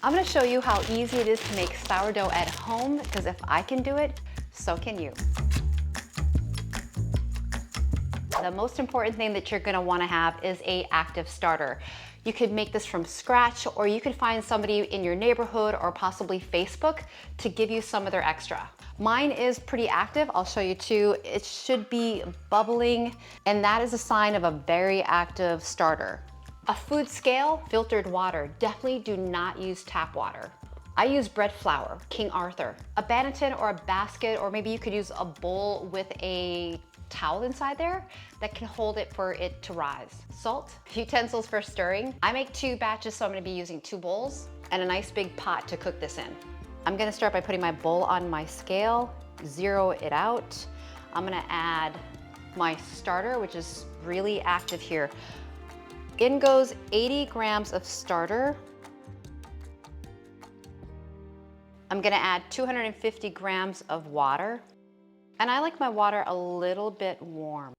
I'm gonna show you how easy it is to make sourdough at home, because if I can do it, so can you. The most important thing that you're gonna wanna have is an active starter. You could make this from scratch, or you could find somebody in your neighborhood or possibly Facebook to give you some of their extra. Mine is pretty active. I'll show you too. It should be bubbling, and that is a sign of a very active starter. A food scale, filtered water. Definitely do not use tap water. I use bread flour, King Arthur. A Banneton or a basket, or maybe you could use a bowl with a towel inside there that can hold it for it to rise. Salt, utensils for stirring. I make 2 batches, so I'm gonna be using 2 bowls and a nice big pot to cook this in. I'm gonna start by putting my bowl on my scale, zero it out. I'm gonna add my starter, which is really active here. In goes 80 grams of starter. I'm gonna add 250 grams of water. And I like my water a little bit warm.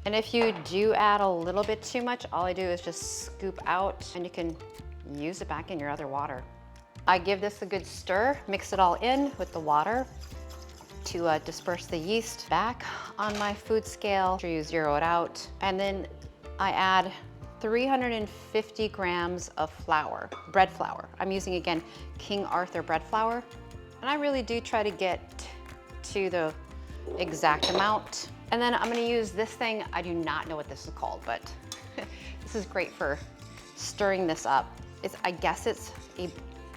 And if you do add a little bit too much, all I do is just scoop out and you can use it back in your other water. I give this a good stir, mix it all in with the water to disperse the yeast. Back on my food scale, make sure you zero it out. And then I add 350 grams of flour, bread flour. I'm using, again, King Arthur bread flour. And I really do try to get to the exact amount. And then I'm gonna use this thing. I do not know what this is called, but this is great for stirring this up. I guess it's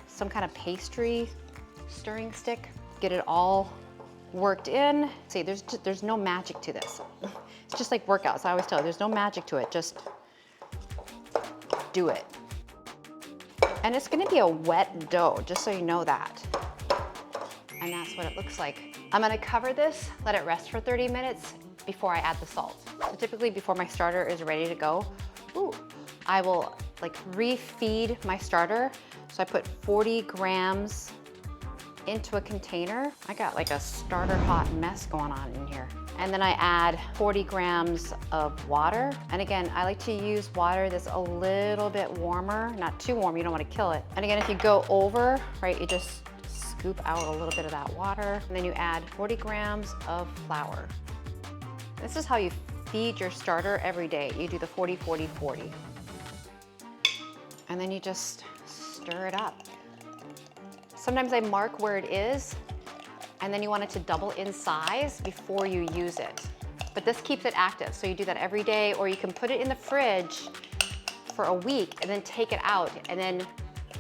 some kind of pastry stirring stick. Get it all worked in. See, there's no magic to this. It's just like workouts. I always tell you, there's no magic to it. Just do it. And it's gonna be a wet dough, just so you know that. And that's what it looks like. I'm gonna cover this, let it rest for 30 minutes before I add the salt. So typically before my starter is ready to go, I will refeed my starter. So I put 40 grams into a container. I got like a starter hot mess going on in here. And then I add 40 grams of water. And again, I like to use water that's a little bit warmer, not too warm, you don't wanna kill it. And again, if you go over, right, you just scoop out a little bit of that water, and then you add 40 grams of flour. This is how you feed your starter every day. You do the 40, 40, 40. And then you just stir it up. Sometimes I mark where it is, and then you want it to double in size before you use it. But this keeps it active, so you do that every day, or you can put it in the fridge for a week and then take it out, and then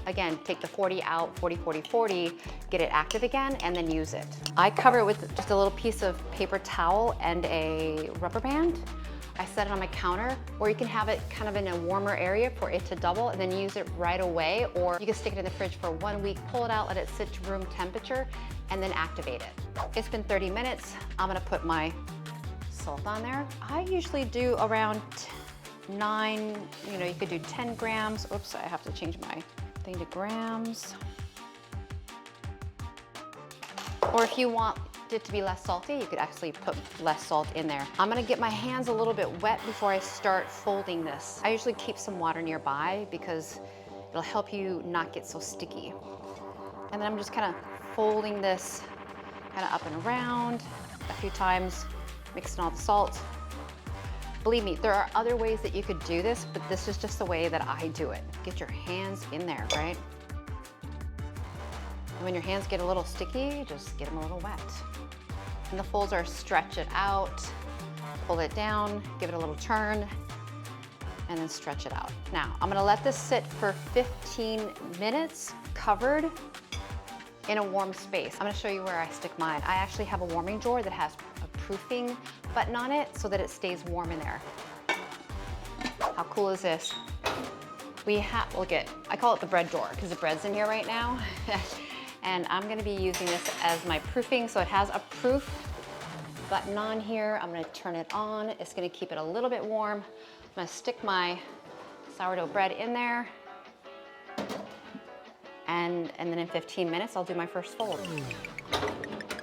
again, take the 40 out, 40, 40, 40, get it active again, and then use it. I cover it with just a little piece of paper towel and a rubber band. I set it on my counter, or you can have it kind of in a warmer area for it to double and then use it right away, or you can stick it in the fridge for 1 week, pull it out, let it sit to room temperature, and then activate it. It's been 30 minutes. I'm gonna put my salt on there. I usually do around 9, you could do 10 grams. Oops, I have to change my thing to grams. Or if you want it to be less salty, you could actually put less salt in there. I'm gonna get my hands a little bit wet before I start folding this. I usually keep some water nearby because it'll help you not get so sticky. And then I'm just kind of folding this kind of up and around a few times, mixing all the salt. Believe me, there are other ways that you could do this, but this is just the way that I do it. Get your hands in there, right? And when your hands get a little sticky, just get them a little wet. And the folds are stretch it out, pull it down, give it a little turn, and then stretch it out. Now, I'm gonna let this sit for 15 minutes covered in a warm space. I'm gonna show you where I stick mine. I actually have a warming drawer that has a proofing button on it so that it stays warm in there. How cool is this? Look at, I call it the bread drawer because the bread's in here right now. And I'm gonna be using this as my proofing. So it has a proof button on here. I'm gonna turn it on. It's gonna keep it a little bit warm. I'm gonna stick my sourdough bread in there. And then in 15 minutes, I'll do my first fold.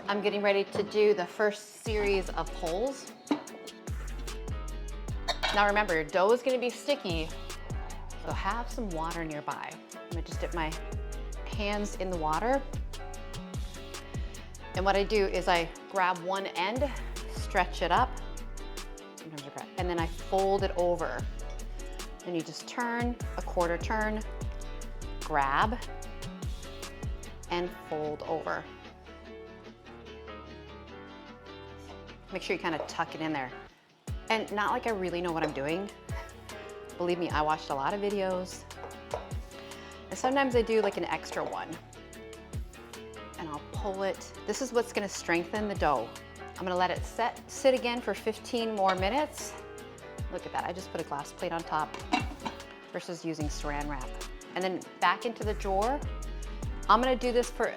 I'm getting ready to do the first series of pulls. Now remember, your dough is gonna be sticky, so have some water nearby. I'm gonna just dip my hands in the water. And what I do is I grab one end, stretch it up, and then I fold it over. Then you just turn, a quarter turn, grab, and fold over. Make sure you kind of tuck it in there. And not like I really know what I'm doing. Believe me, I watched a lot of videos. And sometimes I do like an extra one. And I'll pull it. This is what's gonna strengthen the dough. I'm gonna let it sit again for 15 more minutes. Look at that, I just put a glass plate on top versus using saran wrap. And then back into the drawer. I'm gonna do this for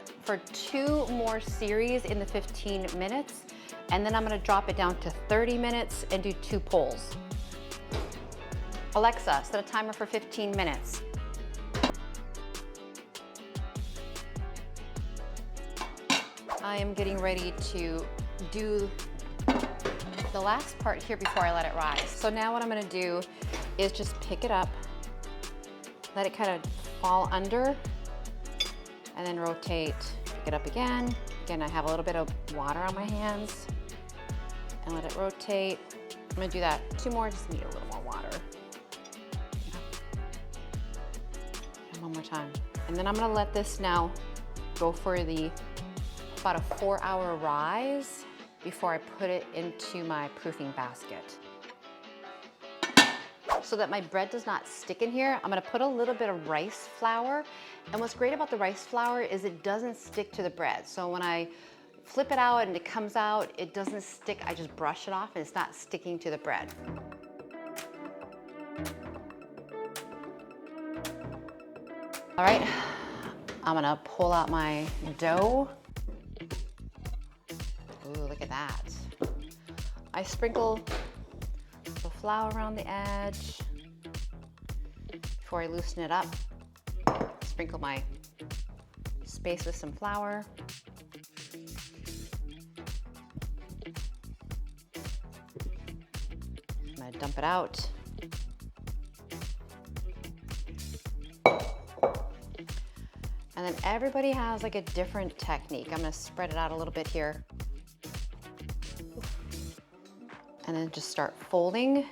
2 more series in the 15 minutes. And then I'm gonna drop it down to 30 minutes and do 2 pulls. Alexa, set a timer for 15 minutes. I am getting ready to do the last part here before I let it rise. So now what I'm gonna do is just pick it up, let it kind of fall under, and then rotate, pick it up again. Again, I have a little bit of water on my hands, and let it rotate. I'm gonna do that 2 more, just need a little more water. And 1 more time. And then I'm gonna let this now go for about a 4-hour rise before I put it into my proofing basket. So that my bread does not stick in here, I'm gonna put a little bit of rice flour. And what's great about the rice flour is it doesn't stick to the bread. So when I flip it out and it comes out, it doesn't stick. I just brush it off and it's not sticking to the bread. All right, I'm gonna pull out my dough. Ooh, look at that. I sprinkle the flour around the edge before I loosen it up. Sprinkle my space with some flour. I'm gonna dump it out. And then everybody has like a different technique. I'm gonna spread it out a little bit here. And then just start folding.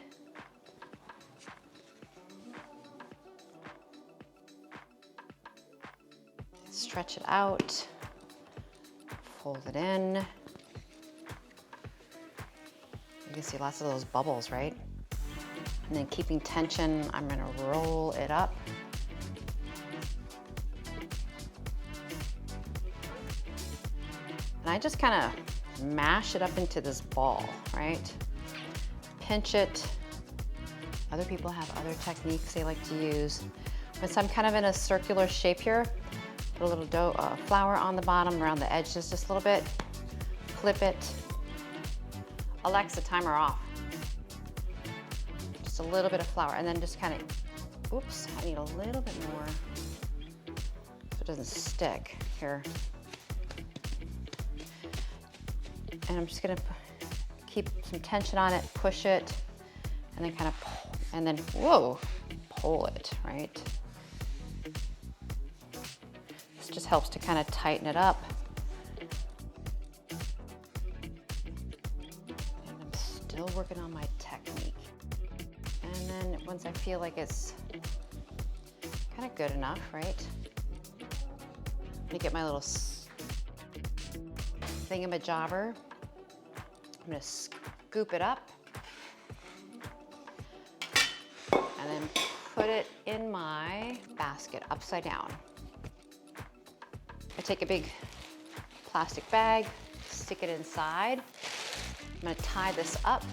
Stretch it out, fold it in. You can see lots of those bubbles, right? And then keeping tension, I'm gonna roll it up. And I just kind of mash it up into this ball, right? Pinch it. Other people have other techniques they like to use. But so I'm kind of in a circular shape here. Put a little dough, flour on the bottom, around the edges just a little bit. Flip it. Alexa, timer off. Just a little bit of flour, and then just kind of, oops, I need a little bit more so it doesn't stick here. And I'm just gonna keep some tension on it, push it, and then kind of pull, and then, whoa, pull it, right? This just helps to kind of tighten it up. And I'm still working on my technique. And then once I feel like it's kind of good enough, right? Let me get my little thingamajobber. I'm gonna scoop it up and then put it in my basket upside down. I take a big plastic bag, stick it inside. I'm gonna tie this up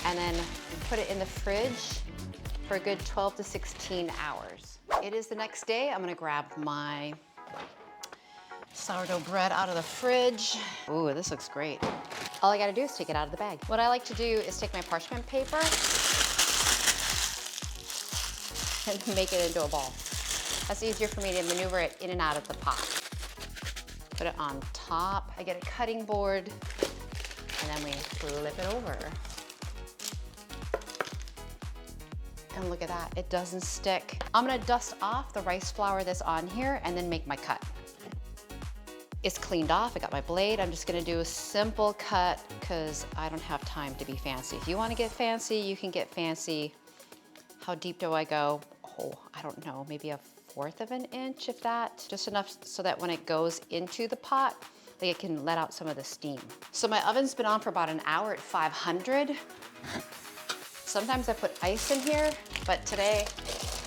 and then put it in the fridge for a good 12 to 16 hours. It is the next day. I'm gonna grab my sourdough bread out of the fridge. Ooh, this looks great. All I gotta do is take it out of the bag. What I like to do is take my parchment paper and make it into a ball. That's easier for me to maneuver it in and out of the pot. Put it on top. I get a cutting board, and then we flip it over. And look at that, it doesn't stick. I'm gonna dust off the rice flour that's on here and then make my cut. It's cleaned off, I got my blade. I'm just gonna do a simple cut because I don't have time to be fancy. If you wanna get fancy, you can get fancy. How deep do I go? Oh, I don't know, maybe 1/4 of an inch, if that. Just enough so that when it goes into the pot, like it can let out some of the steam. So my oven's been on for about an hour at 500. Sometimes I put ice in here, but today,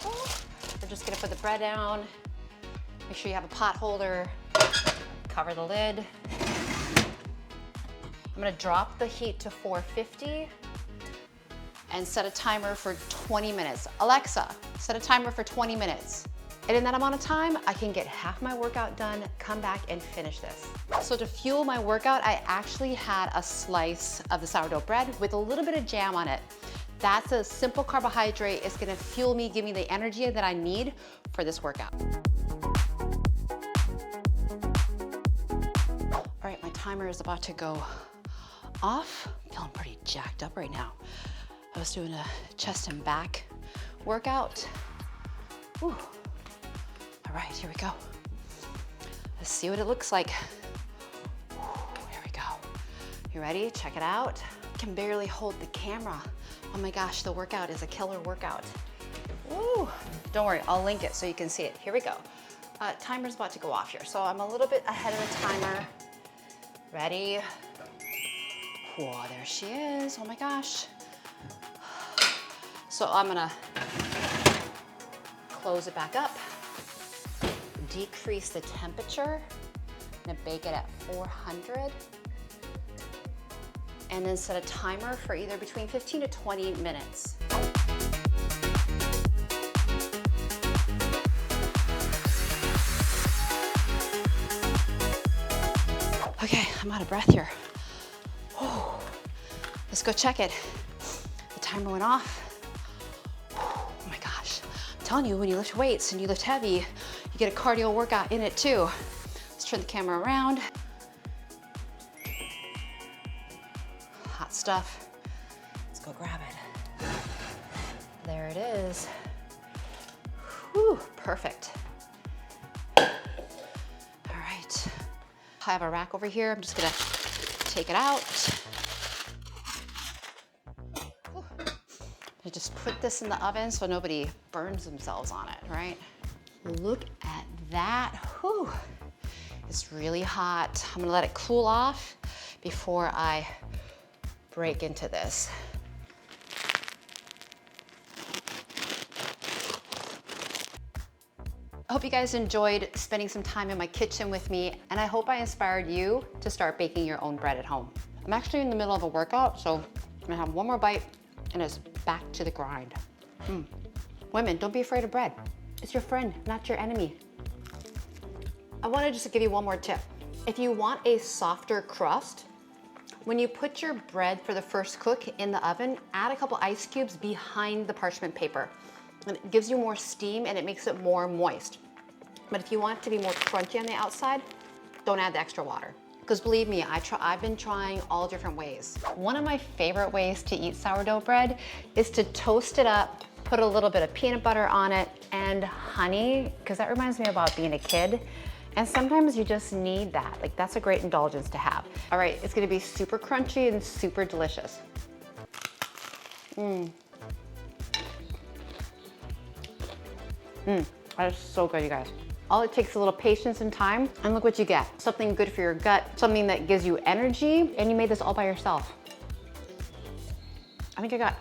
we're just gonna put the bread down. Make sure you have a pot holder. Cover the lid. I'm gonna drop the heat to 450 and set a timer for 20 minutes. Alexa, set a timer for 20 minutes. And in that amount of time, I can get half my workout done, come back and finish this. So to fuel my workout, I actually had a slice of the sourdough bread with a little bit of jam on it. That's a simple carbohydrate. It's gonna fuel me, give me the energy that I need for this workout. All right, my timer is about to go off. I'm feeling pretty jacked up right now. I was doing a chest and back workout. Whew. All right, here we go. Let's see what it looks like. Here we go. You ready? Check it out. I can barely hold the camera. Oh my gosh, the workout is a killer workout. Woo. Don't worry, I'll link it so you can see it. Here we go. Timer's about to go off here. So I'm a little bit ahead of the timer. Ready? Whoa, there she is. Oh my gosh. So I'm gonna close it back up, decrease the temperature. I'm gonna bake it at 400. And then set a timer for either between 15 to 20 minutes. Okay, I'm out of breath here. Oh, let's go check it. The timer went off. Oh my gosh, I'm telling you, when you lift weights and you lift heavy, you get a cardio workout in it too. Let's turn the camera around. Hot stuff. Let's go grab it. There it is. Whew, perfect. All right. I have a rack over here. I'm just gonna take it out. I just put this in the oven so nobody burns themselves on it, right? Look at that. Whew. It's really hot. I'm gonna let it cool off before I break into this. I hope you guys enjoyed spending some time in my kitchen with me, and I hope I inspired you to start baking your own bread at home. I'm actually in the middle of a workout, so I'm gonna have one more bite and it's back to the grind. Women, don't be afraid of bread. It's your friend, not your enemy. I wanted just to give you one more tip. If you want a softer crust, when you put your bread for the first cook in the oven, add a couple ice cubes behind the parchment paper. And it gives you more steam and it makes it more moist. But if you want it to be more crunchy on the outside, don't add the extra water. Because believe me, I've been trying all different ways. One of my favorite ways to eat sourdough bread is to toast it up, put a little bit of peanut butter on it and honey, because that reminds me about being a kid. And sometimes you just need that. Like, that's a great indulgence to have. All right, it's gonna be super crunchy and super delicious. That is so good, you guys. All it takes is a little patience and time, and look what you get. Something good for your gut, something that gives you energy, and you made this all by yourself. I think I got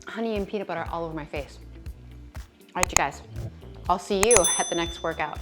honey and peanut butter all over my face. All right, you guys, I'll see you at the next workout.